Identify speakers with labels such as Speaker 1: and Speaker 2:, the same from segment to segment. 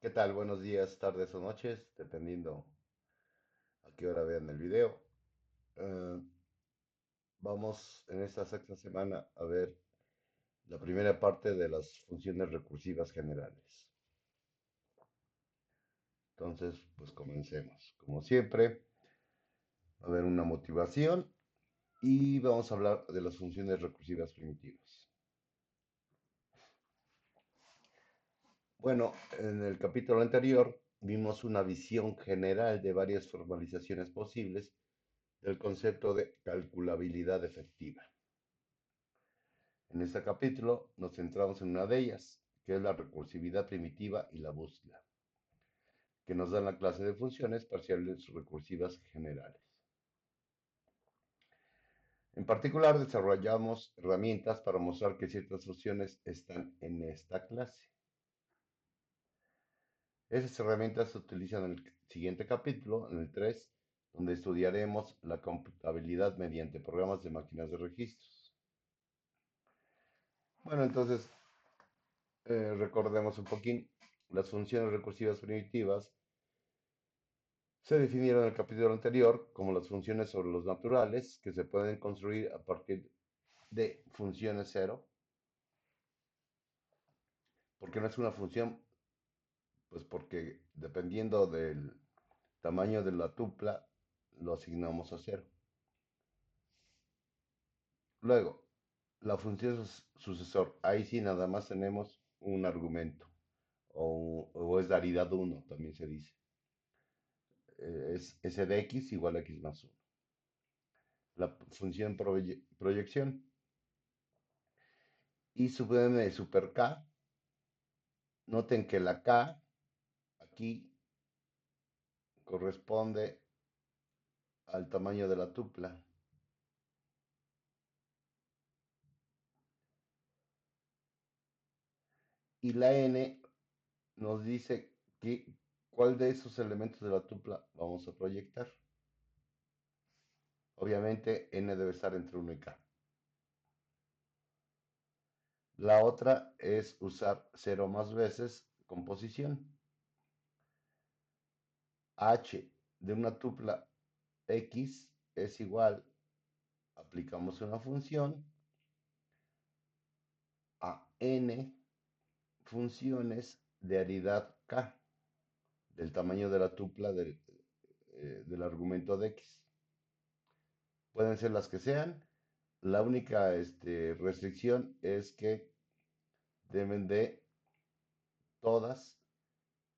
Speaker 1: ¿Qué tal? Buenos días, tardes o noches, dependiendo a qué hora vean el video. Eh, Vamos en esta sexta semana a ver la primera parte de las funciones recursivas generales. Entonces, pues comencemos. Como siempre, va a haber una motivación y vamos a hablar de las funciones recursivas primitivas. Bueno, en el capítulo anterior vimos una visión general de varias formalizaciones posibles del concepto de calculabilidad efectiva. En este capítulo nos centramos en una de ellas, que es la recursividad primitiva y la búsqueda, que nos dan la clase de funciones parciales recursivas generales. En particular, desarrollamos herramientas para mostrar que ciertas funciones están en esta clase. Esas herramientas se utilizan en el siguiente capítulo, en el 3, donde estudiaremos la computabilidad mediante programas de máquinas de registros. Bueno, entonces recordemos un poquín. Las funciones recursivas primitivas se definieron en el capítulo anterior como las funciones sobre los naturales que se pueden construir a partir de funciones cero. ¿Por qué no es una función? Pues porque dependiendo del tamaño de la tupla, lo asignamos a cero. Luego, la función sucesor. Ahí sí nada más tenemos un argumento. O es variedad uno, también se dice. Es s de x igual a x más uno. La función proyección. Y sub m de super k. Noten que la K aquí corresponde al tamaño de la tupla. Y la N nos dice cuál de esos elementos de la tupla vamos a proyectar. Obviamente N debe estar entre 1 y K. La otra es usar 0 más veces composición. H de una tupla X es igual, aplicamos una función a N funciones de aridad K, del tamaño de la tupla del argumento de X. Pueden ser las que sean. La única restricción es que deben de todas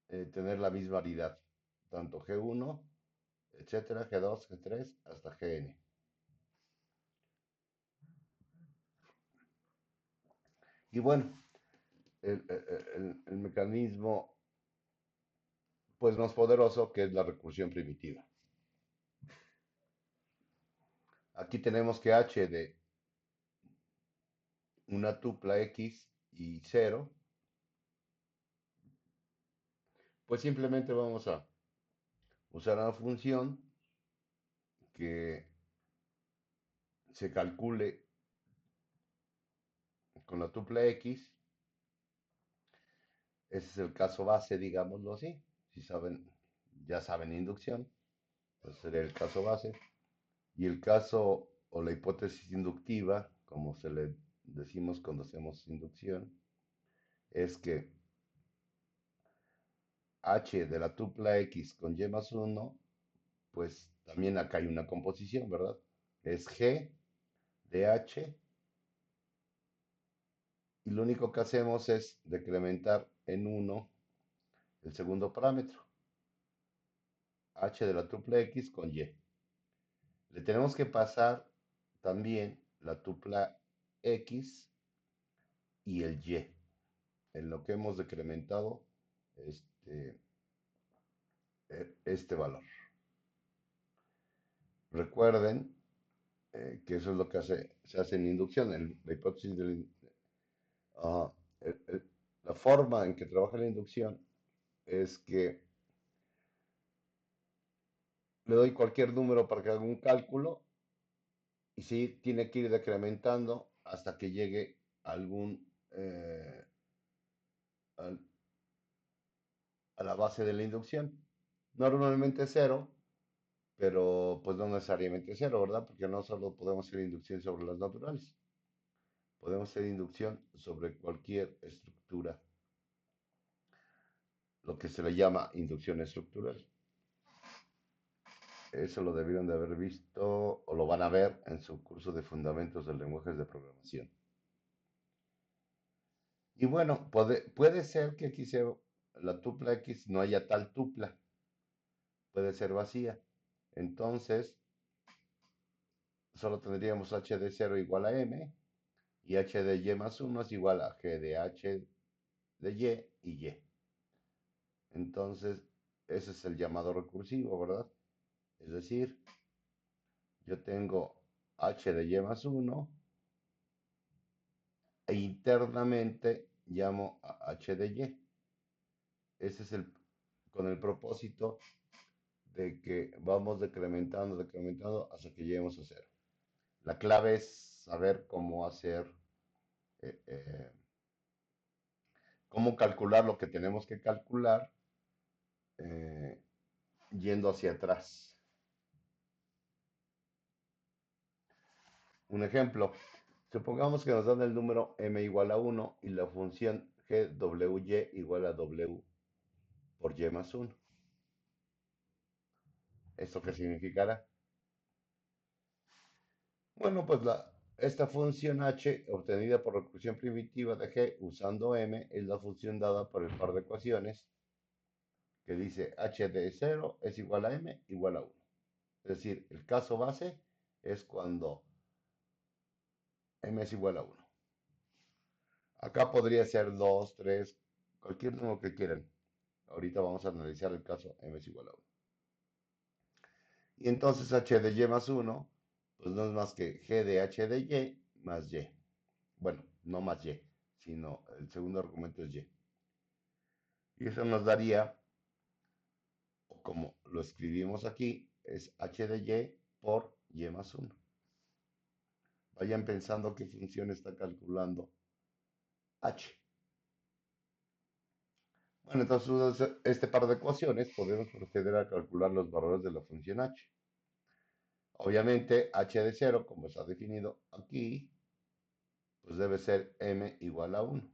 Speaker 1: tener la misma aridad, tanto G1, etcétera, G2, G3, hasta Gn. Y bueno, el mecanismo pues más poderoso que es la recursión primitiva. Aquí tenemos que h de una tupla x y 0, pues simplemente vamos a usar una función que se calcule con la tupla x. Ese es el caso base, digámoslo así. Si saben, ya saben inducción, pues sería el caso base. Y el caso o la hipótesis inductiva, como se le decimos cuando hacemos inducción, es que h de la tupla x con y más 1, pues también acá hay una composición, ¿verdad? Es g de h, y lo único que hacemos es decrementar en 1 el segundo parámetro, h de la tupla x con y. Le tenemos que pasar también la tupla x y el y, en lo que hemos decrementado este, este valor. Recuerden que eso es lo que se hace en inducción, la hipótesis de uh, el, el, la forma en que trabaja la inducción es que le doy cualquier número para que haga un cálculo y sí tiene que ir decrementando hasta que llegue a la base de la inducción. Normalmente cero, pero pues no necesariamente cero, ¿verdad? Porque no solo podemos hacer inducción sobre las naturales, podemos hacer inducción sobre cualquier estructura, lo que se le llama inducción estructural. Eso lo debieron de haber visto o lo van a ver en su curso de fundamentos de lenguajes de programación. Y bueno, puede ser que aquí sea la tupla X no haya tal tupla, puede ser vacía. Entonces, solo tendríamos h de 0 igual a m y h de y más 1 es igual a g de h de y y. Entonces, ese es el llamado recursivo, ¿verdad? Es decir, yo tengo h de y más 1 e internamente llamo a h de y. Ese es con el propósito de que vamos decrementando hasta que lleguemos a cero. La clave es saber cómo hacer, eh, eh, cómo calcular lo que tenemos que calcular eh, yendo hacia atrás. Un ejemplo, supongamos que nos dan el número m igual a 1 y la función gwy igual a w por y más 1. ¿Esto qué significará? Bueno, pues esta función h obtenida por recursión primitiva de g usando m es la función dada por el par de ecuaciones que dice h de 0 es igual a m igual a 1. Es decir, el caso base es cuando m es igual a 1. Acá podría ser 2, 3, cualquier número que quieran. Ahorita vamos a analizar el caso m es igual a 1. Y entonces h de y más 1, pues no es más que g de h de y más y. Bueno, no más y, sino el segundo argumento es y. Y eso nos daría, o como lo escribimos aquí, es h de y por y más 1. Vayan pensando qué función está calculando h. Bueno, entonces usando este par de ecuaciones podemos proceder a calcular los valores de la función h. Obviamente h de 0, como está definido aquí, pues debe ser m igual a 1.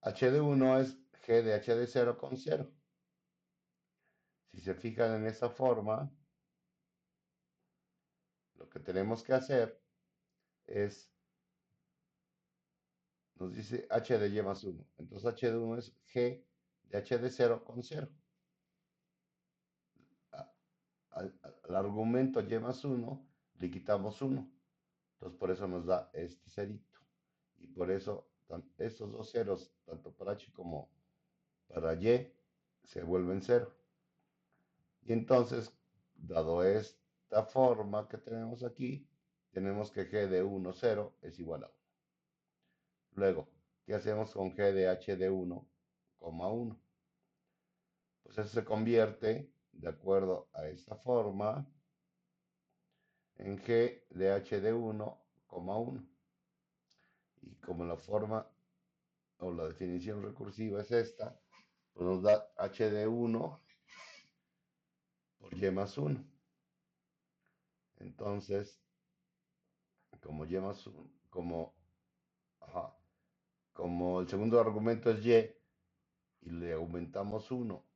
Speaker 1: H de 1 es g de h de 0 con 0. Si se fijan en esa forma, lo que tenemos que hacer es, nos dice h de y más 1. Entonces h de 1 es g de h de 0 con 0. Al argumento y más 1 le quitamos 1. Entonces por eso nos da este cerito. Y por eso estos dos ceros, tanto para h como para y, se vuelven 0. Y entonces, dado esta forma que tenemos aquí, tenemos que g de 1, 0 es igual a 1. Luego, ¿qué hacemos con g de h de 1, 1? Pues eso se convierte, de acuerdo a esta forma, en g de h de 1, 1. Y como la forma o la definición recursiva es esta, pues nos da h de 1 por y más 1. Entonces, como y más 1, ajá, como el segundo argumento es y le aumentamos 1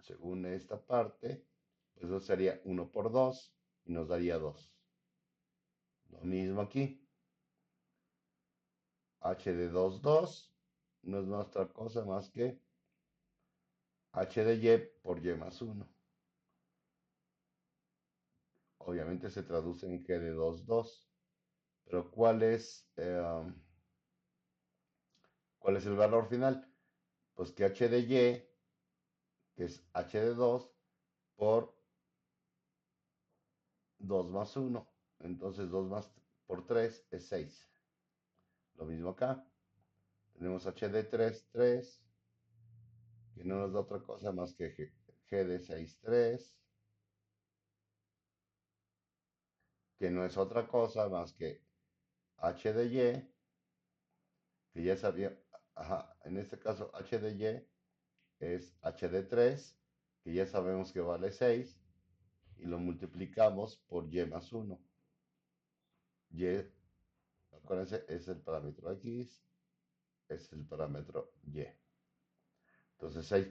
Speaker 1: según esta parte, pues eso sería 1 por 2 y nos daría 2. Lo mismo aquí. H de 2, 2 no es más otra cosa más que h de y por y más 1. Obviamente se traduce en g de 2, 2. Pero ¿cuál es el valor final? Pues que h de y, que es h de 2, por 2 más 1. Entonces 2 más por 3 es 6. Lo mismo acá. Tenemos h de 3, 3, que no nos da otra cosa más que g de 6, 3, que no es otra cosa más que h de y, que ya sabía, ajá, en este caso h de y es h de 3, que ya sabemos que vale 6, y lo multiplicamos por y más 1. Y, acuérdense, es el parámetro x, es el parámetro y. Entonces 6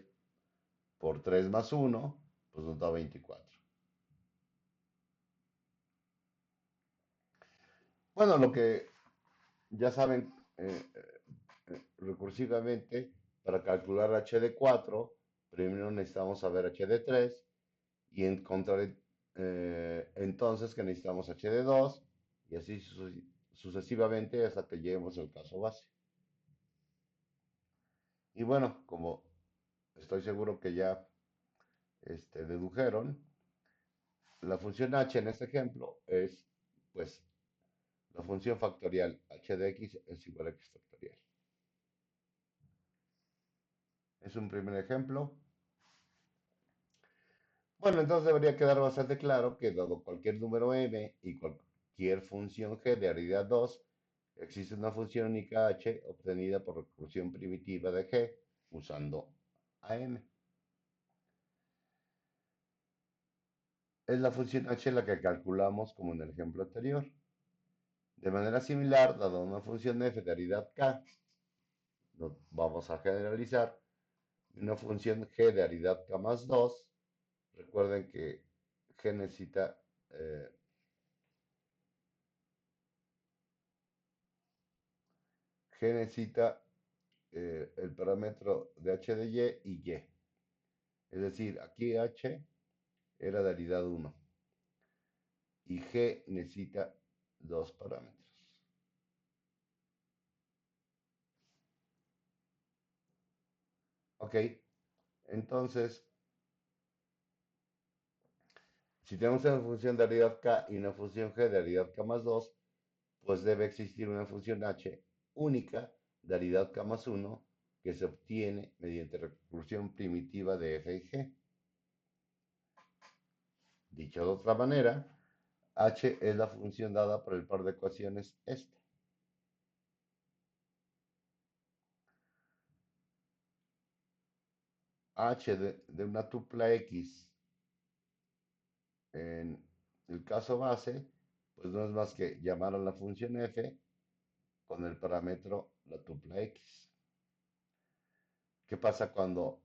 Speaker 1: por 3 más 1, pues nos da 24. Bueno, lo que ya saben, recursivamente, para calcular h de 4, primero necesitamos saber h de 3 y encontrar entonces que necesitamos h de 2 y así sucesivamente hasta que lleguemos al caso base. Y bueno, como estoy seguro que ya dedujeron, la función h en este ejemplo es pues la función factorial h de x es igual a x factorial. Es un primer ejemplo. Bueno, entonces debería quedar bastante claro que dado cualquier número m y cualquier función g de aridad 2, existe una función única h obtenida por recursión primitiva de g usando am. Es la función h la que calculamos como en el ejemplo anterior. De manera similar, dado una función f de aridad k, nos vamos a generalizar una función g de aridad k más 2. Recuerden que g necesita G necesita el parámetro de h de y. Es decir, aquí h era de aridad 1 y g necesita dos parámetros. Ok, entonces, si tenemos una función de aridad k y una función g de aridad k más 2, pues debe existir una función h única de aridad k más 1 que se obtiene mediante recursión primitiva de f y g. Dicho de otra manera, h es la función dada por el par de ecuaciones esta. H de una tupla X en el caso base, pues no es más que llamar a la función f con el parámetro la tupla X. ¿Qué pasa cuando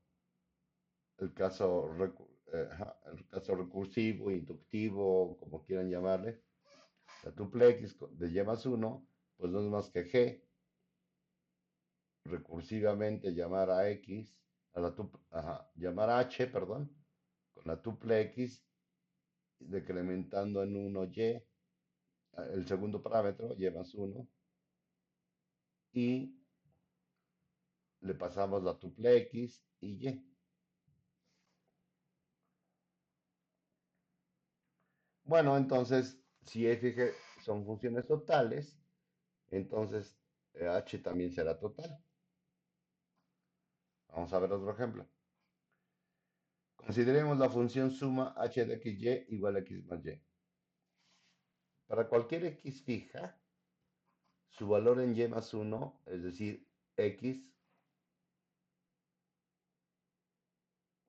Speaker 1: el caso, el caso recursivo, inductivo, como quieran llamarle, la tupla X de y más 1, pues no es más que g, recursivamente llamar a X, a la llamar a H, perdón, con la tupla X, decrementando en 1 y, el segundo parámetro, y más 1, y le pasamos la tupla X y Y. Bueno, entonces, si f y g son funciones totales, entonces h también será total. Vamos a ver otro ejemplo. Consideremos la función suma h de xy igual a x más y. Para cualquier x fija, su valor en y más 1, es decir, x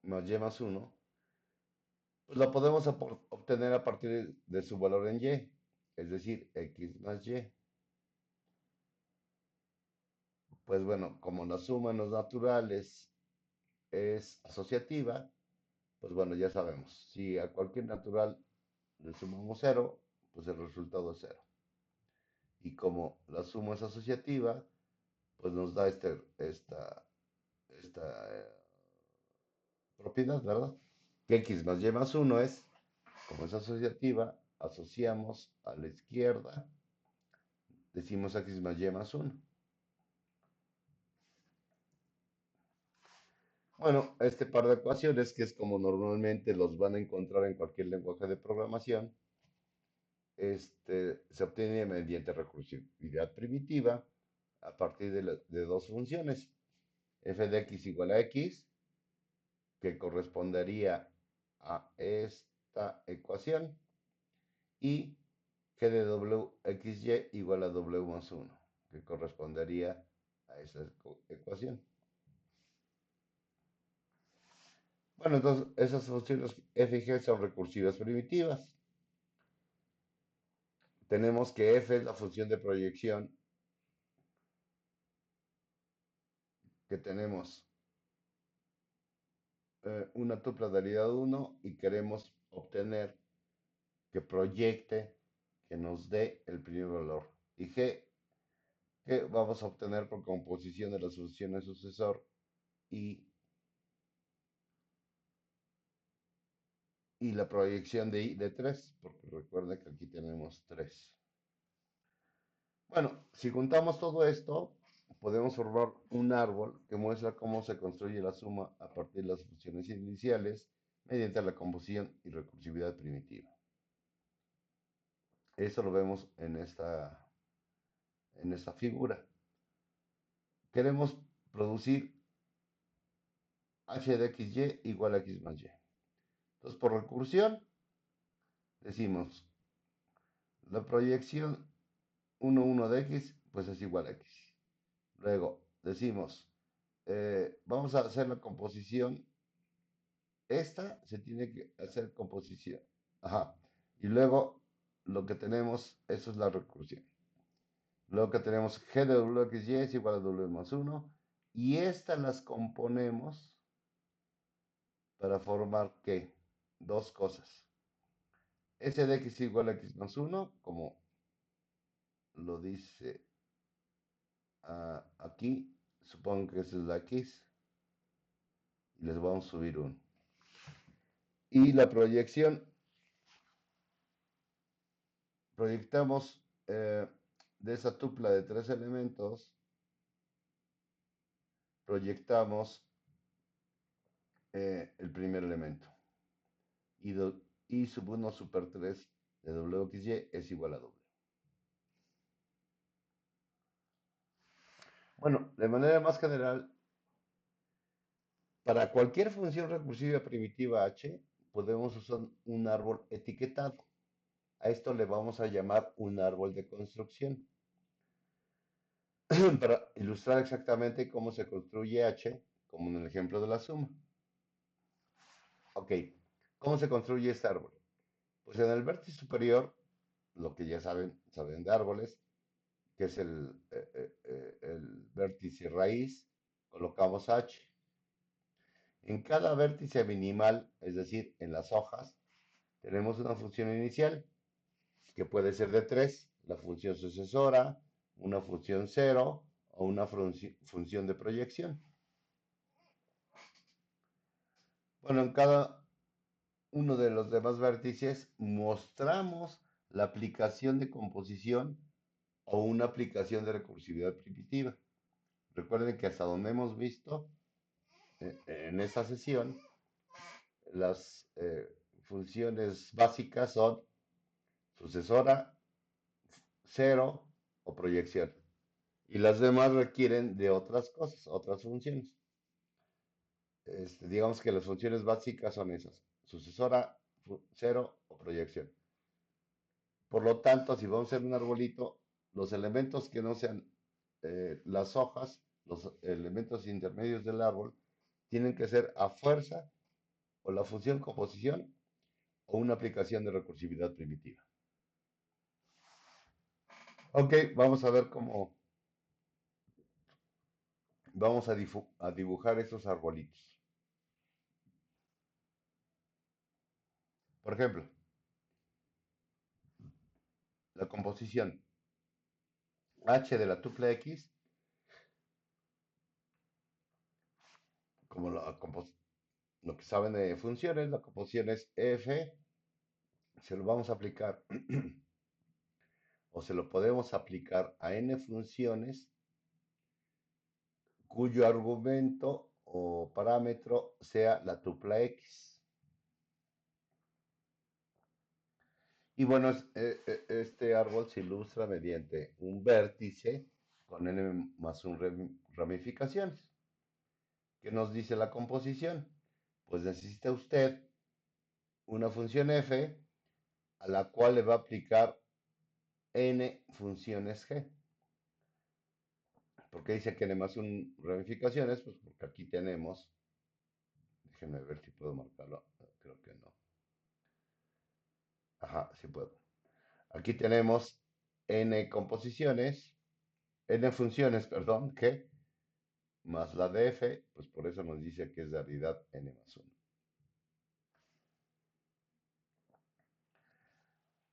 Speaker 1: más y más 1, pues la podemos obtener a partir de su valor en y, es decir, x más y. Pues bueno, como la suma en los naturales es asociativa, pues bueno, ya sabemos, si a cualquier natural le sumamos cero, pues el resultado es cero. Y como la suma es asociativa, pues nos da esta propiedad, ¿verdad? Que x más y más 1 es, como es asociativa, asociamos a la izquierda, decimos x más y más 1. Bueno, este par de ecuaciones, que es como normalmente los van a encontrar en cualquier lenguaje de programación, se obtiene mediante recursividad primitiva a partir de dos funciones, f de x igual a x, que correspondería a esta ecuación, y g de w xy igual a w más 1, que correspondería a esa ecuación. Bueno, entonces esas funciones f y g son recursivas primitivas. Tenemos que f es la función de proyección que tenemos una tupla de realidad 1 y queremos obtener que proyecte, que nos dé el primer valor. Y g, que vamos a obtener por composición de las funciones sucesor y, y la proyección de i de 3, porque recuerda que aquí tenemos 3. Bueno, si juntamos todo esto, podemos formar un árbol que muestra cómo se construye la suma a partir de las funciones iniciales mediante la composición y recursividad primitiva. Eso lo vemos en esta figura. Queremos producir h de xy igual a x más y. Entonces, por recursión, decimos la proyección 1, 1 de x, pues es igual a x. Luego, decimos, vamos a hacer la composición. Esta se tiene que hacer composición. Ajá. Y luego, lo que tenemos, eso es la recursión. Luego que tenemos g de wxy es igual a w más 1. Y estas las componemos para formar, ¿qué? Dos cosas. S de x igual a x más 1, como lo dice aquí, supongo que esa es la x, y les vamos a subir 1. Y la proyección, proyectamos de esa tupla de tres elementos, proyectamos el primer elemento. Y sub 1 super 3 de wxy es igual a w. Bueno, de manera más general, para cualquier función recursiva primitiva h, podemos usar un árbol etiquetado. A esto le vamos a llamar un árbol de construcción. Para ilustrar exactamente cómo se construye h, como en el ejemplo de la suma. Ok, ¿cómo se construye este árbol? Pues en el vértice superior, lo que ya saben de árboles, que es el vértice raíz, colocamos h. En cada vértice minimal, es decir, en las hojas, tenemos una función inicial, que puede ser de 3, la función sucesora, una función 0 o una función de proyección. Bueno, en cada uno de los demás vértices mostramos la aplicación de composición o una aplicación de recursividad primitiva. Recuerden que hasta donde hemos visto en esta sesión, las funciones básicas son sucesora, cero o proyección. Y las demás requieren de otras cosas, otras funciones. Digamos que las funciones básicas son esas, sucesora, cero o proyección. Por lo tanto, si vamos a hacer un arbolito, los elementos que no sean las hojas, los elementos intermedios del árbol, tienen que ser a fuerza o la función composición o una aplicación de recursividad primitiva. Ok, vamos a ver cómo vamos a dibujar esos arbolitos. Por ejemplo, la composición h de la tupla x, como lo que saben de funciones, la composición es f, se lo vamos a aplicar o se lo podemos aplicar a n funciones cuyo argumento o parámetro sea la tupla x. Y bueno, este árbol se ilustra mediante un vértice con n más 1 ramificaciones. ¿Qué nos dice la composición? Pues necesita usted una función f a la cual le va a aplicar n funciones g. ¿Por qué dice que n más un ramificaciones? Pues porque aquí tenemos, déjenme ver si puedo marcarlo, creo que no. Ajá, sí puedo. Aquí tenemos n composiciones, n funciones, perdón, g más la de f, pues por eso nos dice que es de aridad n más 1.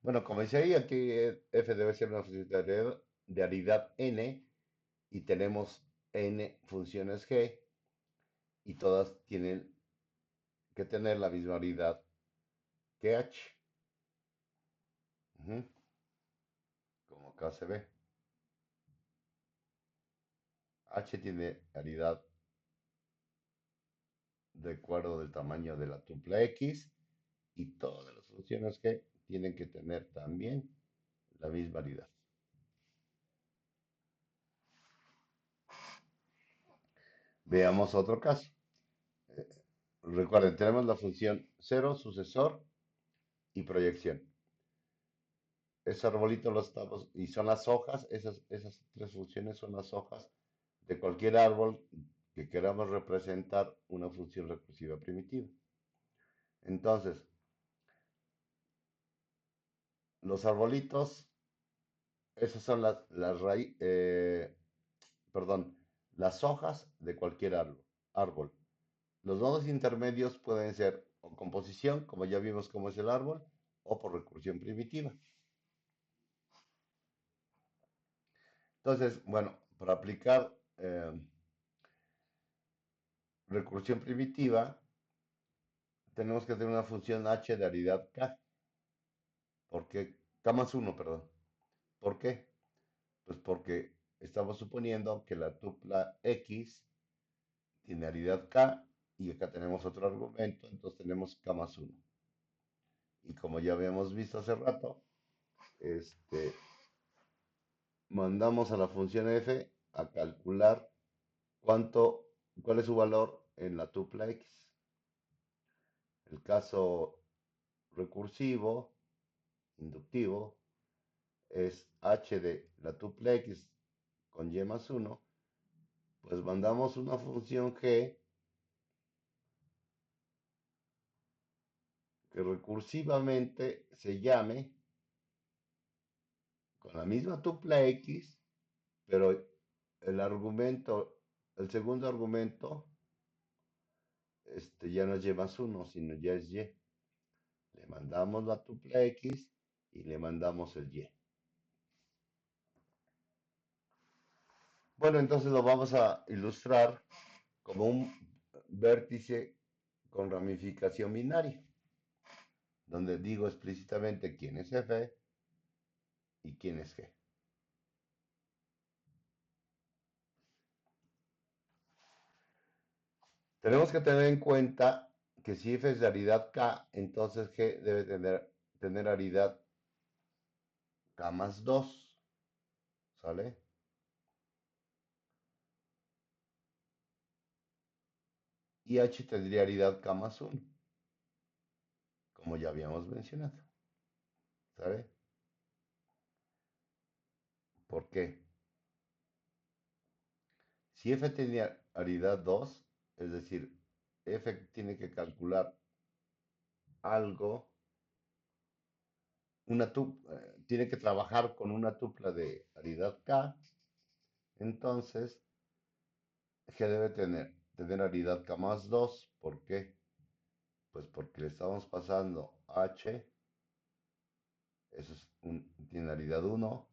Speaker 1: Bueno, como dice ahí, aquí f debe ser una función de aridad n y tenemos n funciones g y todas tienen que tener la misma aridad que h, ujú, como acá se ve. H tiene aridad de acuerdo del tamaño de la tupla x y todas las funciones g tienen que tener también la misma aridad. Veamos otro caso. Recuerden, tenemos la función cero, sucesor y proyección. Ese arbolito lo estamos, y son las hojas, esas tres funciones son las hojas de cualquier árbol que queramos representar una función recursiva primitiva. Entonces, los arbolitos, esas son perdón, las hojas de cualquier árbol. Los nodos intermedios pueden ser o composición, como ya vimos cómo es el árbol, o por recursión primitiva. Entonces, bueno, para aplicar recursión primitiva, tenemos que tener una función h de aridad k. ¿Por qué? K más 1, perdón. ¿Por qué? Pues porque estamos suponiendo que la tupla x tiene aridad k y acá tenemos otro argumento, entonces tenemos k más 1. Y como ya habíamos visto hace rato, mandamos a la función f a calcular cuál es su valor en la tupla x. El caso recursivo, inductivo, es h de la tupla x con y más 1, pues mandamos una función g que recursivamente se llame con la misma tupla x, pero el segundo argumento, ya no es y más 1, sino ya es y. Le mandamos la tupla x y le mandamos el y. Bueno, entonces lo vamos a ilustrar como un vértice con ramificación binaria, donde digo explícitamente quién es f y quién es g. Tenemos que tener en cuenta que si f es de aridad k, entonces g debe tener aridad k más 2, ¿sale? Y h tendría aridad k más 1, como ya habíamos mencionado, ¿sale? ¿Por qué? Si f tenía aridad 2, es decir, f tiene que calcular algo, tiene que trabajar con una tupla de aridad k, entonces g debe tener aridad k más 2. ¿Por qué? Pues porque le estamos pasando h, eso tiene aridad 1,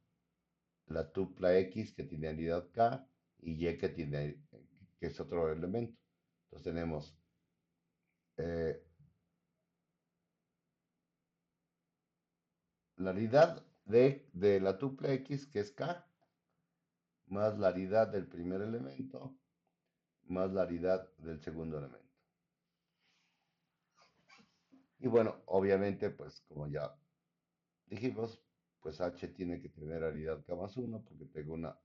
Speaker 1: la tupla x que tiene aridad k y y que es otro elemento. Entonces tenemos eh, la aridad de la tupla x, que es k, más la aridad del primer elemento, más la aridad del segundo elemento. Y bueno, obviamente, pues como ya dijimos, pues h tiene que tener aridad k más 1 porque tengo una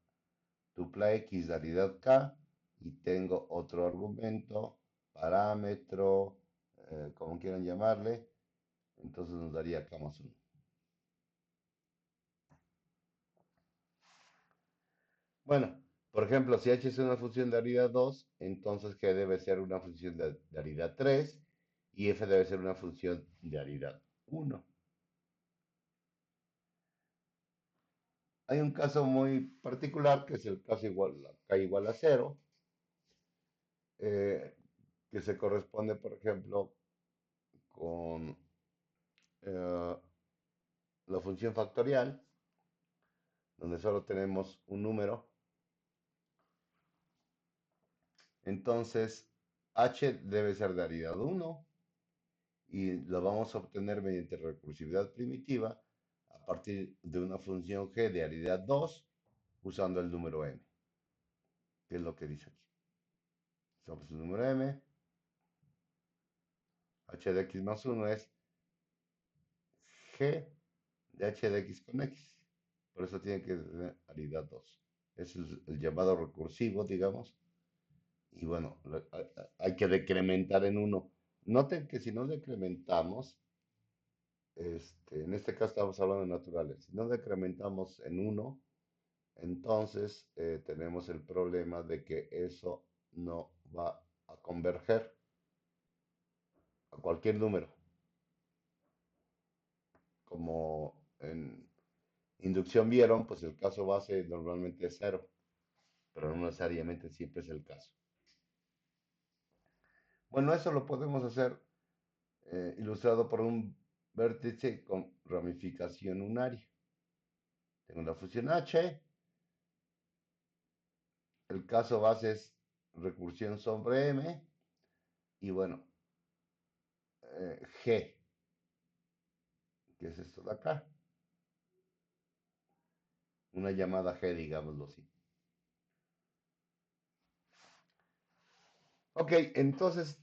Speaker 1: tupla x de aridad k y tengo otro argumento, parámetro, como quieran llamarle, entonces nos daría k más 1. Bueno, Por ejemplo, si h es una función de aridad 2, entonces g debe ser una función de aridad 3 y f debe ser una función de aridad 1. Hay un caso muy particular que es el caso igual, k igual a 0, eh, que se corresponde, por ejemplo, con eh, la función factorial, donde solo tenemos un número. Entonces, h debe ser de aridad 1 y lo vamos a obtener mediante recursividad primitiva a partir de una función g de aridad 2 usando el número m, que es lo que dice aquí. Usamos el número m, h de x más 1 es g de h de x con x. Por eso tiene que tener aridad 2. Es el llamado recursivo, digamos. Y bueno, hay que decrementar en 1. Noten que si no decrementamos, en este caso estamos hablando de naturales, si no decrementamos en 1, entonces tenemos el problema de que eso no va a converger a cualquier número. Como en inducción vieron, pues el caso base normalmente es 0, pero no necesariamente siempre es el caso. Bueno, eso lo podemos hacer ilustrado por un vértice con ramificación unaria. Tengo la función h, el caso base es recursión sobre m, y bueno, g, que es esto de acá, una llamada g, digámoslo así. Ok, entonces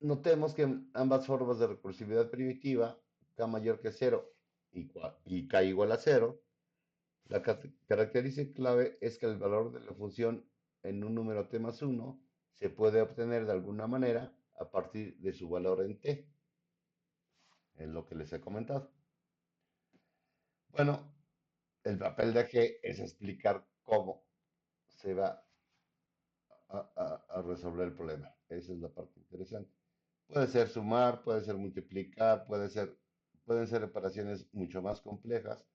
Speaker 1: notemos que en ambas formas de recursividad primitiva, k mayor que 0 y k igual a 0, la característica clave es que el valor de la función en un número t más 1 se puede obtener de alguna manera a partir de su valor en t, es lo que les he comentado. Bueno, el papel de G es explicar cómo se va a resolver el problema. Esa es la parte interesante. Puede ser sumar, puede ser multiplicar, pueden ser operaciones mucho más complejas.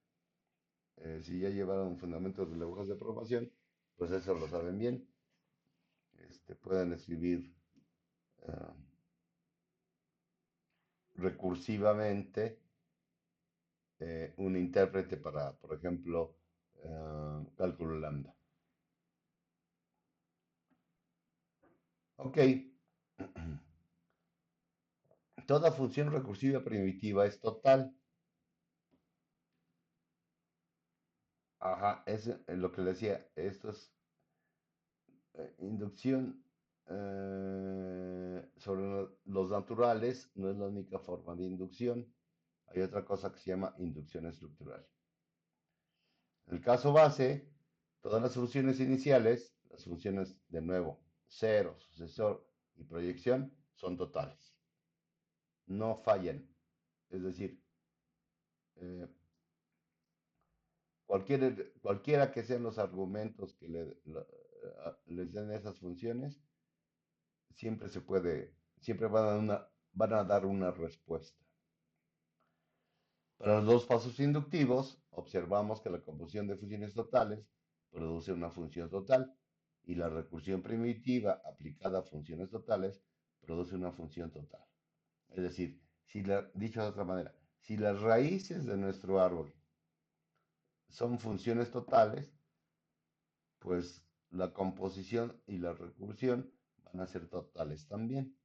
Speaker 1: Si ya llevaron fundamentos de lenguajes de programación, pues eso lo saben bien. Pueden escribir uh, recursivamente un intérprete para, por ejemplo, cálculo lambda. Ok. Toda función recursiva primitiva es total. Ajá, es lo que le decía. Esto es inducción sobre los naturales. No es la única forma de inducción. Hay otra cosa que se llama inducción estructural. En el caso base, todas las funciones iniciales, las funciones de nuevo, cero, sucesor y proyección, son totales. No fallan. Es decir, eh, cualquiera que sean los argumentos que les den esas funciones, siempre van a dar una respuesta. Para los dos pasos inductivos, observamos que la composición de funciones totales produce una función total y la recursión primitiva aplicada a funciones totales produce una función total. Es decir, dicho de otra manera, si las raíces de nuestro árbol son funciones totales, pues la composición y la recursión van a ser totales también.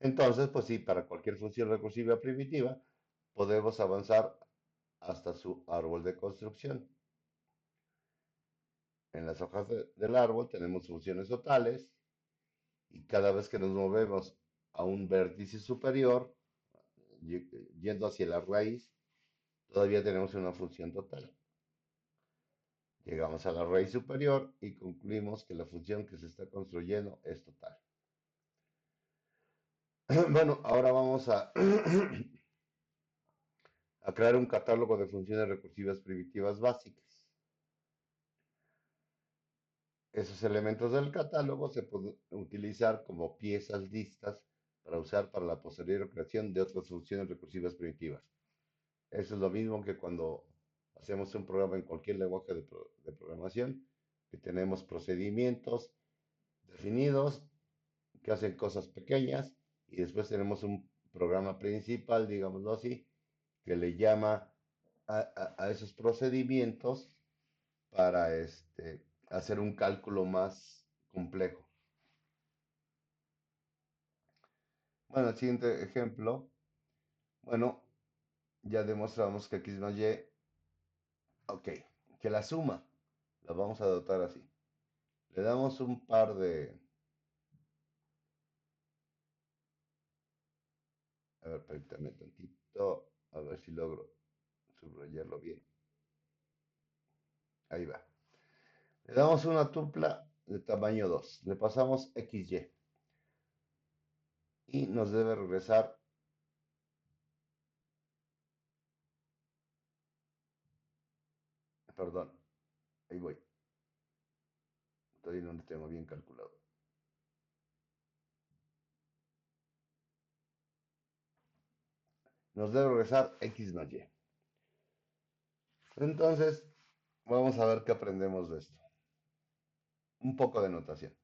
Speaker 1: Entonces, pues sí, para cualquier función recursiva primitiva, podemos avanzar hasta su árbol de construcción. En las hojas del árbol tenemos funciones totales y cada vez que nos movemos a un vértice superior, yendo hacia la raíz, todavía tenemos una función total. Llegamos a la raíz superior y concluimos que la función que se está construyendo es total. Bueno, ahora vamos a a crear un catálogo de funciones recursivas primitivas básicas. Esos elementos del catálogo se pueden utilizar como piezas listas para usar para la posterior creación de otras funciones recursivas primitivas. Eso es lo mismo que cuando hacemos un programa en cualquier lenguaje de programación, que tenemos procedimientos definidos que hacen cosas pequeñas y después tenemos un programa principal, digámoslo así, que le llama a esos procedimientos para hacer un cálculo más complejo. Bueno, el siguiente ejemplo, bueno, ya demostramos que x más y, ok, que la suma la vamos a dotar así. Le damos un par a ver, permítame tantito, a ver si logro subrayarlo bien. Ahí va. Le damos una tupla de tamaño 2. Le pasamos XY. Y nos debe regresar, perdón, ahí voy. Todavía no lo tengo bien calculado. Nos debe regresar X más Y. Entonces, vamos a ver qué aprendemos de esto. Un poco de notación.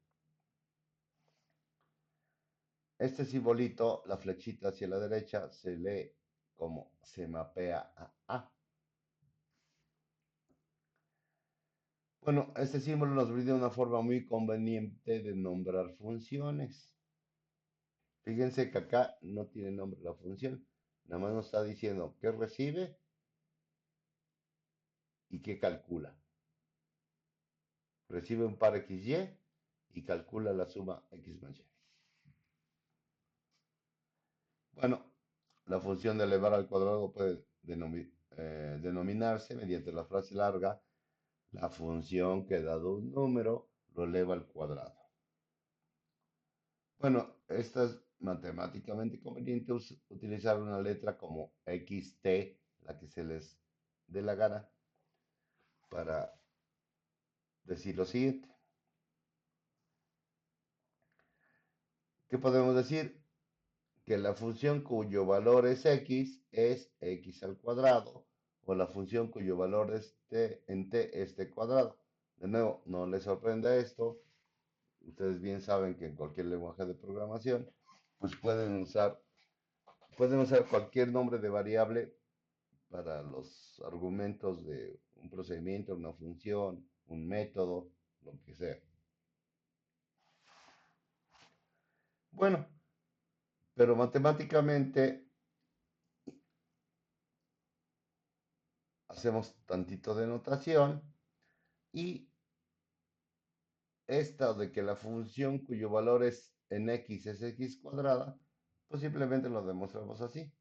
Speaker 1: Este simbolito, la flechita hacia la derecha, se lee como se mapea a A. Bueno, este símbolo nos brinda una forma muy conveniente de nombrar funciones. Fíjense que acá no tiene nombre la función, nada más nos está diciendo qué recibe y qué calcula. Recibe un par XY y calcula la suma X más Y. Bueno, la función de elevar al cuadrado puede denominarse mediante la frase larga, la función que dado un número lo eleva al cuadrado. Bueno, esta es matemáticamente conveniente utilizar una letra como XT, la que se les dé la gana, para decir lo siguiente. ¿Qué podemos decir? Que la función cuyo valor es x al cuadrado, o la función cuyo valor es t en t es t cuadrado. De nuevo, no les sorprenda esto. Ustedes bien saben que en cualquier lenguaje de programación, pues pueden usar cualquier nombre de variable para los argumentos de un procedimiento, una función, un método, lo que sea. Bueno, pero matemáticamente hacemos tantito de notación y esta de que la función cuyo valor es en x es x cuadrada, pues simplemente lo demostramos así.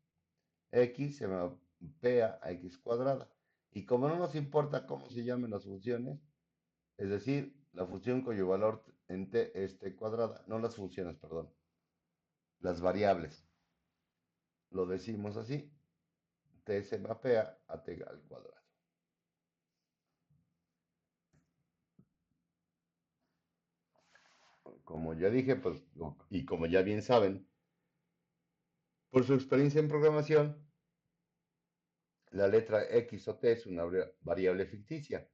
Speaker 1: X se mapea a x cuadrada. Y como no nos importa cómo se llamen las funciones, es decir, la función cuyo valor en t es t cuadrada, no las funciones, perdón, las variables, lo decimos así, t se mapea a t al cuadrado. Como ya dije, pues, y como ya bien saben, por su experiencia en programación, la letra X o T es una variable ficticia.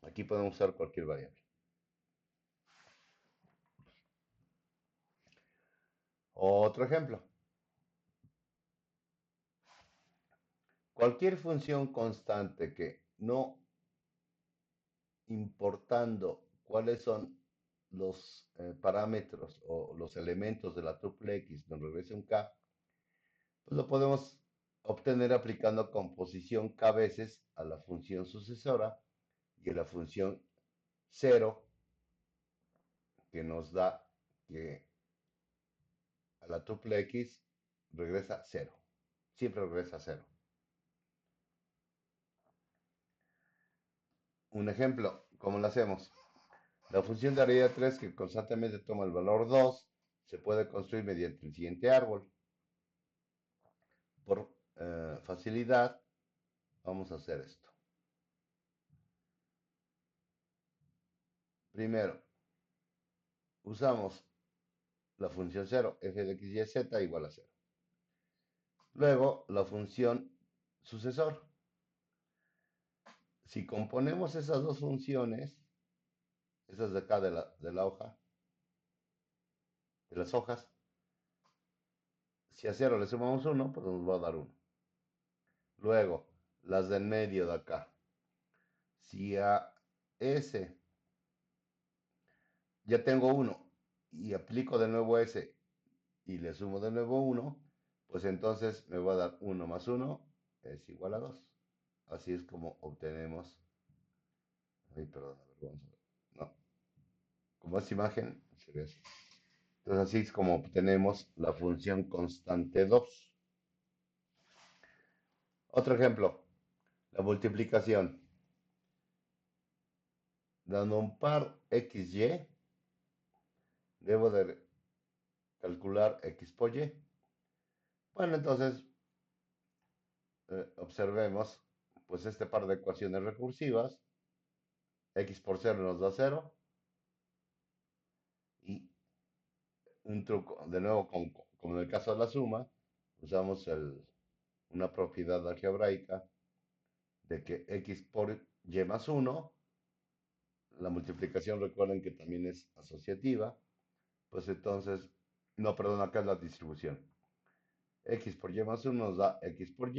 Speaker 1: Aquí podemos usar cualquier variable. Otro ejemplo. Cualquier función constante que no importando cuáles son los parámetros o los elementos de la tuple X nos regrese un K, pues lo podemos obtener aplicando composición K veces a la función sucesora y a la función 0 que nos da que a la tuple X regresa 0. Siempre regresa 0. Un ejemplo, ¿cómo lo hacemos? La función de array 3 que constantemente toma el valor 2 se puede construir mediante el siguiente árbol. facilidad, vamos a hacer esto. Primero, usamos la función 0, f de x, y, z igual a 0. Luego, la función sucesor. Si componemos esas dos funciones, esas de acá de la hoja, de las hojas, si a 0 le sumamos 1, pues nos va a dar 1. Luego, las del medio de acá. Si a S ya tengo 1 y aplico de nuevo S y le sumo de nuevo 1, pues entonces me va a dar 1 más 1 es igual a 2. Así es como obtenemos. Ay, perdón, a ver, vamos a ver. No, como es imagen, sería así. Entonces así es como obtenemos la función constante 2. Otro ejemplo, la multiplicación. Dando un par XY, debo de calcular X por Y. Bueno, entonces observemos pues este par de ecuaciones recursivas. X por 0 nos da 0. Y un truco, de nuevo, como en el caso de la suma, usamos una propiedad algebraica de que X por Y más 1, la multiplicación recuerden que también es asociativa, pues entonces, no, perdón, acá es la distribución. X por Y más 1 nos da X por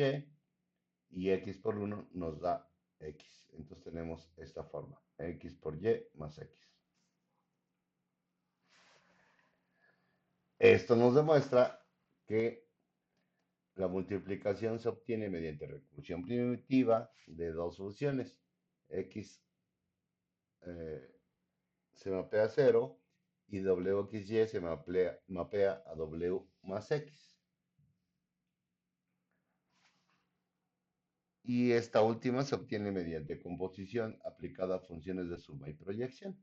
Speaker 1: y X por 1 nos da X. Entonces tenemos esta forma, X por Y más X. Esto nos demuestra que la multiplicación se obtiene mediante recursión primitiva de dos funciones. X se mapea a 0 y WXY se mapea a W más X. Y esta última se obtiene mediante composición aplicada a funciones de suma y proyección.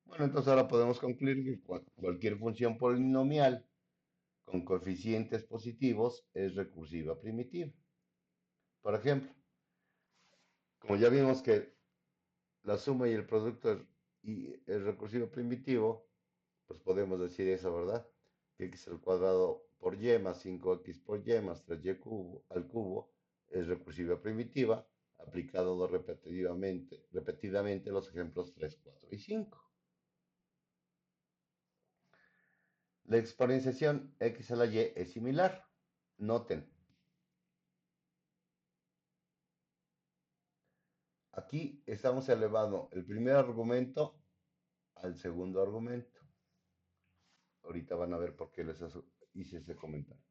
Speaker 1: Bueno, entonces ahora podemos concluir que cualquier función polinomial con coeficientes positivos es recursiva primitiva. Por ejemplo, como ya vimos que la suma y el producto es recursivo primitivo, pues podemos decir eso, ¿verdad? Que x al cuadrado por y más 5x por y más 3y al cubo es recursiva primitiva, aplicado repetidamente los ejemplos 3, 4 y 5. La exponenciación x a la y es similar. Noten, aquí estamos elevando el primer argumento al segundo argumento. Ahorita van a ver por qué les hice ese comentario.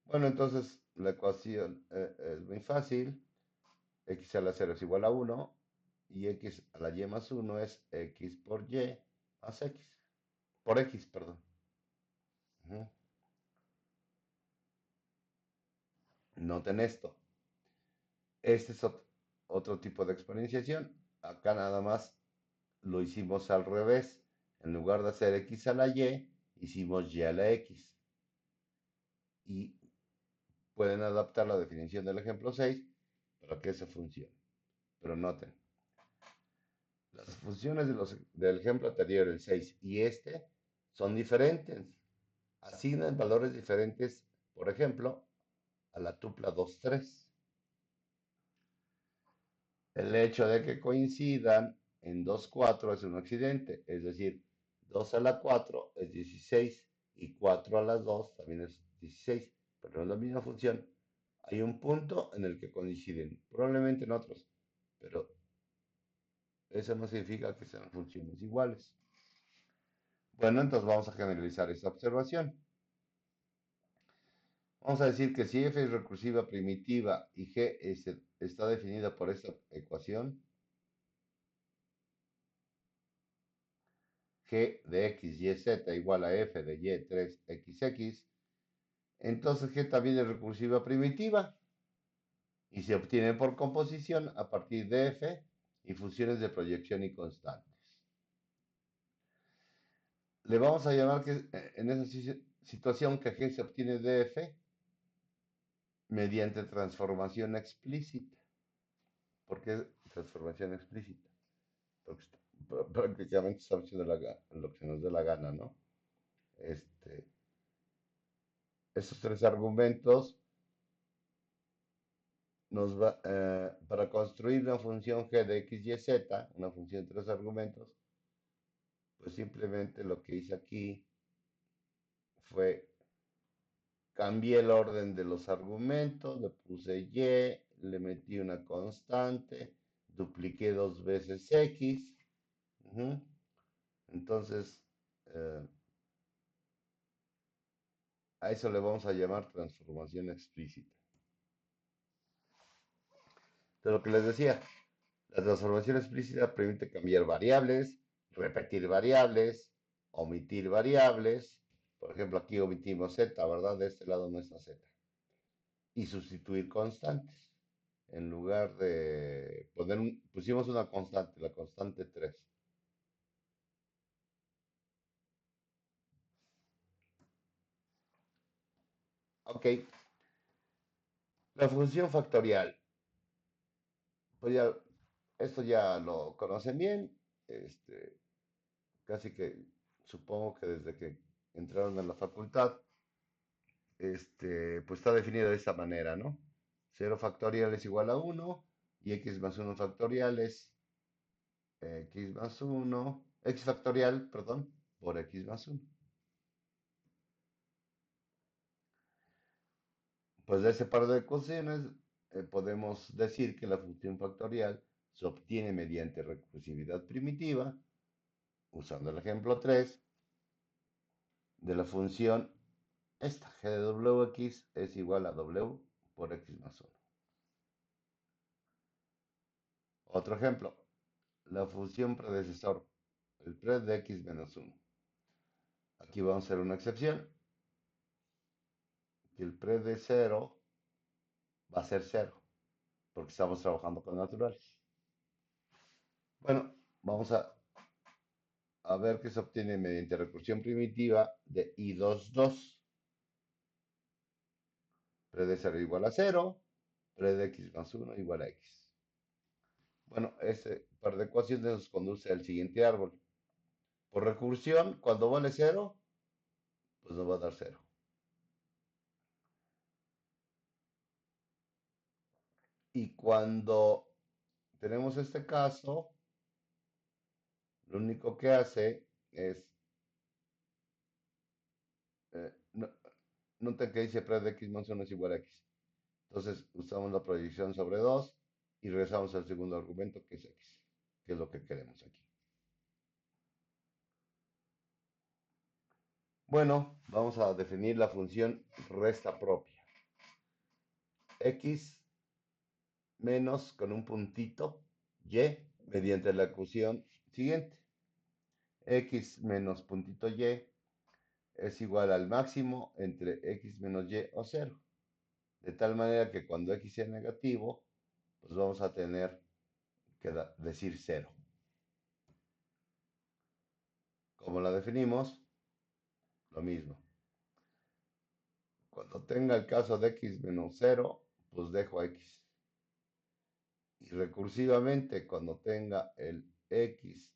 Speaker 1: Bueno, entonces la ecuación es muy fácil. X a la 0 es igual a 1 y x a la y más 1 es x por y más x. Por x, perdón. Ujú. Noten esto. Este es otro tipo de exponenciación. Acá nada más lo hicimos al revés. En lugar de hacer x a la y, hicimos y a la x. Y pueden adaptar la definición del ejemplo 6 para que eso funcione. Pero noten, las funciones del ejemplo anterior, el 6 y este, son diferentes. Asignan valores diferentes, por ejemplo, a la tupla 2, 3. El hecho de que coincidan en 2, 4 es un accidente, es decir, 2 a la 4 es 16 y 4 a las 2 también es 16, pero no es la misma función. Hay un punto en el que coinciden, probablemente en otros, pero eso no significa que sean funciones iguales. Bueno, entonces vamos a generalizar esta observación. Vamos a decir que si f es recursiva primitiva y g está definida por esta ecuación, g de x, y, z igual a f de y, 3xx, entonces g también es recursiva primitiva y se obtiene por composición a partir de f y funciones de proyección y constantes. Le vamos a llamar que en esa situación que g se obtiene de f mediante transformación explícita. ¿Por qué transformación explícita? Porque prácticamente estamos haciendo lo que nos dé la gana, ¿no? Este, Esos tres argumentos para construir una función g de x, y, z, una función de tres argumentos, pues simplemente lo que hice aquí fue cambié el orden de los argumentos, le puse y, le metí una constante, dupliqué dos veces x. Ujú. Entonces, eh, a eso le vamos a llamar transformación explícita. De lo que les decía, la transformación explícita permite cambiar variables, repetir variables, omitir variables. Por ejemplo, aquí omitimos z, ¿verdad? De este lado no está z. Y sustituir constantes. En lugar de poner pusimos una constante, la constante 3. Ok, la función factorial. Pues ya, esto ya lo conocen bien. Casi que supongo que desde que entraron en la facultad, pues está definido de esta manera, ¿no? Cero factorial es igual a uno y x más uno factorial es x más uno, x factorial, perdón, por x más uno. Pues de ese par de ecuaciones podemos decir que la función factorial se obtiene mediante recursividad primitiva, usando el ejemplo 3 de la función esta, g de wx es igual a w por x más uno. Otro ejemplo, la función predecesor, el pred de x menos uno. Aquí vamos a hacer una excepción, que el pred de 0 va a ser cero, porque estamos trabajando con naturales. Bueno, vamos a ver que se obtiene mediante recursión primitiva de i22. Pre de 0 igual a 0, pre de x más 1 igual a x. Bueno, ese par de ecuaciones nos conduce al siguiente árbol. Por recursión, cuando vale 0, pues nos va a dar 0. Y cuando tenemos este caso, lo único que hace es, no, noten que dice pre de x más 1 es igual a x. Entonces usamos la proyección sobre 2 y regresamos al segundo argumento que es x, que es lo que queremos aquí. Bueno, vamos a definir la función resta propia. X menos con un puntito y mediante la ecuación siguiente. X menos puntito y es igual al máximo entre x menos y o 0. De tal manera que cuando x sea negativo, pues vamos a tener que decir 0. Como la definimos, lo mismo. Cuando tenga el caso de x menos 0, pues dejo x. Y recursivamente, cuando tenga el x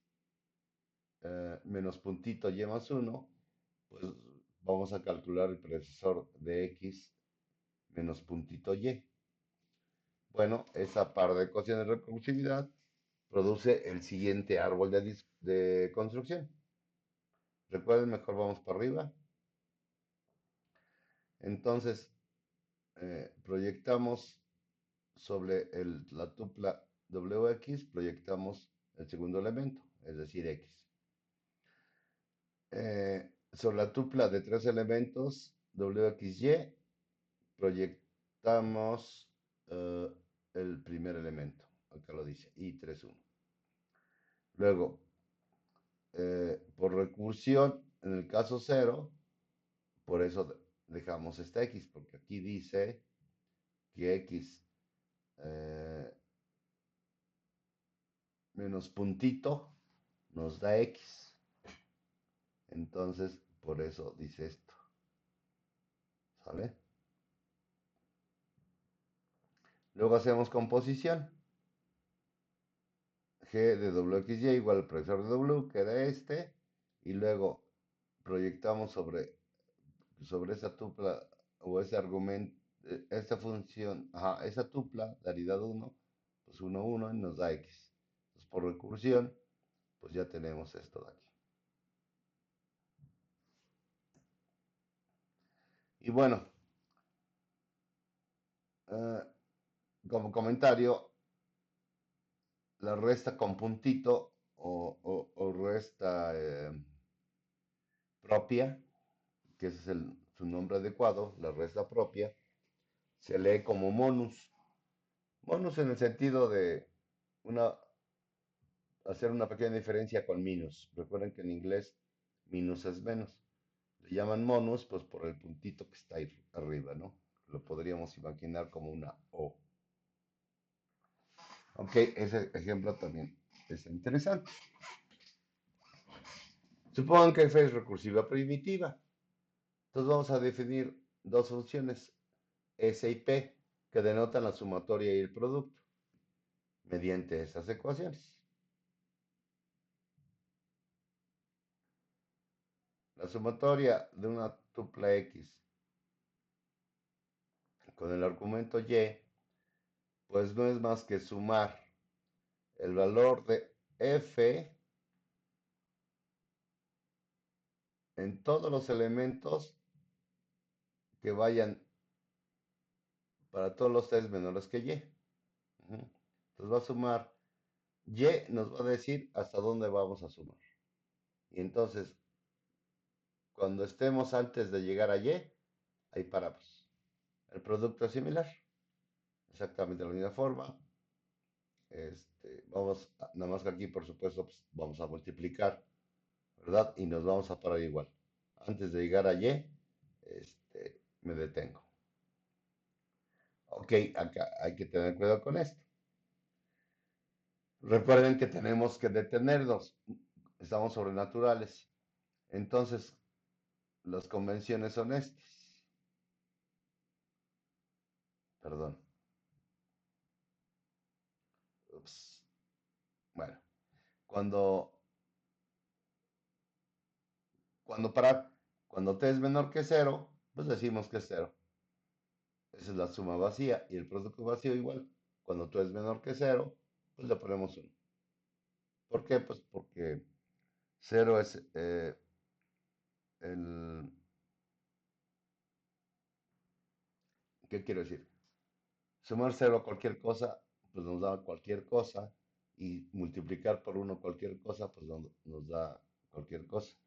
Speaker 1: menos puntito y más 1, pues vamos a calcular el predecesor de x menos puntito y. Bueno, esa par de ecuaciones de recursividad produce el siguiente árbol de construcción. Recuerden, mejor vamos para arriba. Entonces, proyectamos sobre la tupla wx, proyectamos el segundo elemento, es decir, x. Sobre la tupla de tres elementos wxy, proyectamos el primer elemento. Acá lo dice, i31. Luego, por recursión, en el caso 0, por eso dejamos esta x, porque aquí dice que x eh, menos puntito nos da x. Entonces, por eso dice esto. ¿Sale? Luego hacemos composición. G de WXY igual al profesor de W, que era este. Y luego proyectamos sobre esa tupla o ese argumento, esta función, esa tupla, daridad 1 pues 1, 1 y nos da X. Entonces, por recursión, pues ya tenemos esto de aquí. Y bueno, eh, como comentario, la resta con puntito o resta propia, que ese es su nombre adecuado, la resta propia, se lee como monus. Monus en el sentido de una, hacer una pequeña diferencia con minus. Recuerden que en inglés minus es menos. Le llaman monus pues por el puntito que está ahí arriba, ¿no? Lo podríamos imaginar como una O. Ok, ese ejemplo también es interesante. Supongan que f es recursiva primitiva. Entonces vamos a definir dos funciones, S y P, que denotan la sumatoria y el producto, mediante estas ecuaciones. La sumatoria de una tupla X con el argumento Y, pues no es más que sumar el valor de F en todos los elementos que vayan para todos los test menores que Y. Entonces va a sumar, Y nos va a decir hasta dónde vamos a sumar. Y entonces, cuando estemos antes de llegar a Y, ahí paramos. El producto es similar, exactamente de la misma forma. Nada más que aquí, por supuesto, pues, vamos a multiplicar, ¿verdad? Y nos vamos a parar igual. Antes de llegar a Y, me detengo. Ok, acá hay que tener cuidado con esto. Recuerden que tenemos que detenernos. Estamos sobrenaturales. Entonces, las convenciones son estas. Perdón. Ups. Bueno, cuando, cuando para, cuando t es menor que cero, pues decimos que es cero. Esa es la suma vacía y el producto vacío igual. Cuando t es menor que cero, pues le ponemos 1. ¿Por qué? Pues porque cero es el... ¿Qué quiero decir? Sumar cero a cualquier cosa, pues nos da cualquier cosa. Y multiplicar por 1 cualquier cosa, pues nos da cualquier cosa.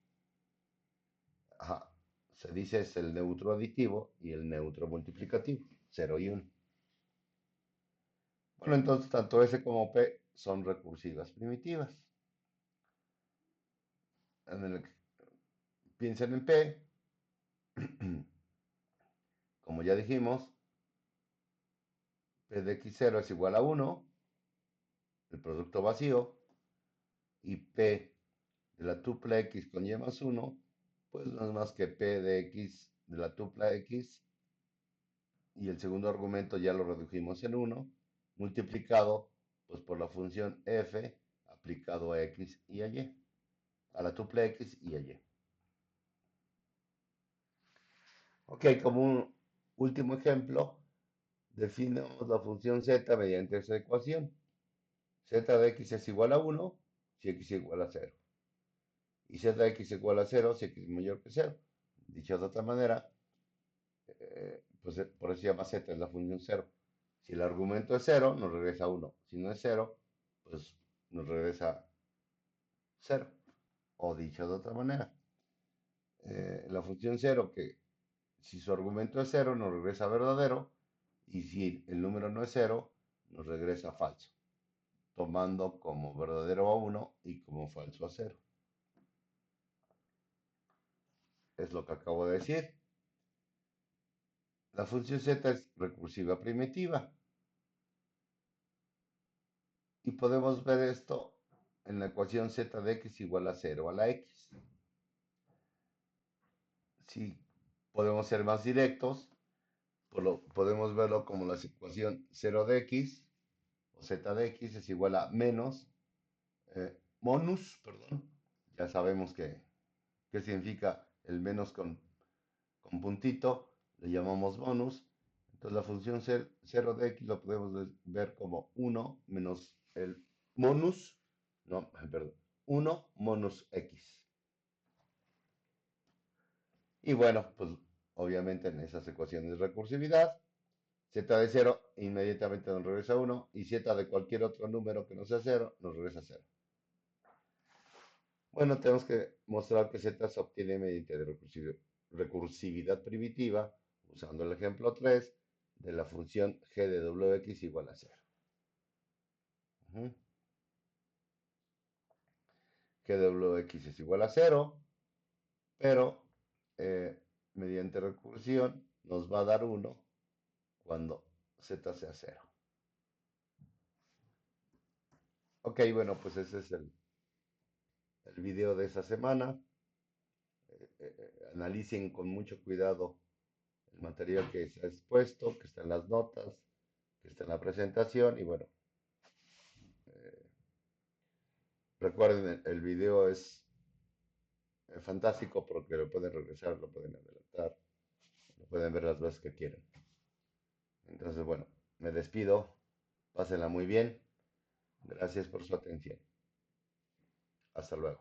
Speaker 1: Ajá. Se dice es el neutro aditivo y el neutro multiplicativo, 0 y 1. Bueno, entonces tanto S como P son recursivas primitivas. En el, piensen en P, como ya dijimos, P de x0 es igual a 1, el producto vacío, y P de la tupla X con Y más 1, pues no es más que P de X de la tupla X, y el segundo argumento ya lo redujimos en 1, multiplicado pues por la función f aplicado a X y a Y, a la tupla X y a Y. Ok, como un último ejemplo, definimos la función z mediante esa ecuación. Z de x es igual a 1 si x es igual a 0. Y z de x igual a 0 si x es mayor que 0. Dicho de otra manera, pues por eso se llama z, es la función 0. Si el argumento es 0, nos regresa 1. Si no es 0, pues nos regresa 0. O dicho de otra manera, la función 0, que si su argumento es 0, nos regresa verdadero. Y si el número no es 0, nos regresa falso, tomando como verdadero a 1 y como falso a 0. Es lo que acabo de decir. La función z es recursiva primitiva. Y podemos ver esto en la ecuación z de x igual a 0 a la x. Si podemos ser más directos, Podemos verlo como la ecuación 0 de x o z de x es igual a menos monus, perdón. Ya sabemos qué significa el menos con puntito, le llamamos bonus. Entonces la función 0 de x lo podemos ver como 1 menos el monus, no, perdón, 1 monus x. Y bueno, pues obviamente en esas ecuaciones de recursividad, z de 0 inmediatamente nos regresa 1 y z de cualquier otro número que no sea 0 nos regresa 0. Bueno, tenemos que mostrar que z se obtiene mediante recursividad primitiva, usando el ejemplo 3 de la función g de wx igual a 0. Ujú. G de wx es igual a 0, pero mediante recursión nos va a dar 1 cuando z sea 0. Ok, bueno, pues ese es el video de esta semana. Analicen con mucho cuidado el material que se ha expuesto, que está en las notas, que está en la presentación. Y bueno, recuerden, el video es fantástico porque lo pueden regresar, lo pueden adelantar, lo pueden ver las veces que quieran. Entonces, bueno, me despido. Pásenla muy bien. Gracias por su atención. Hasta luego.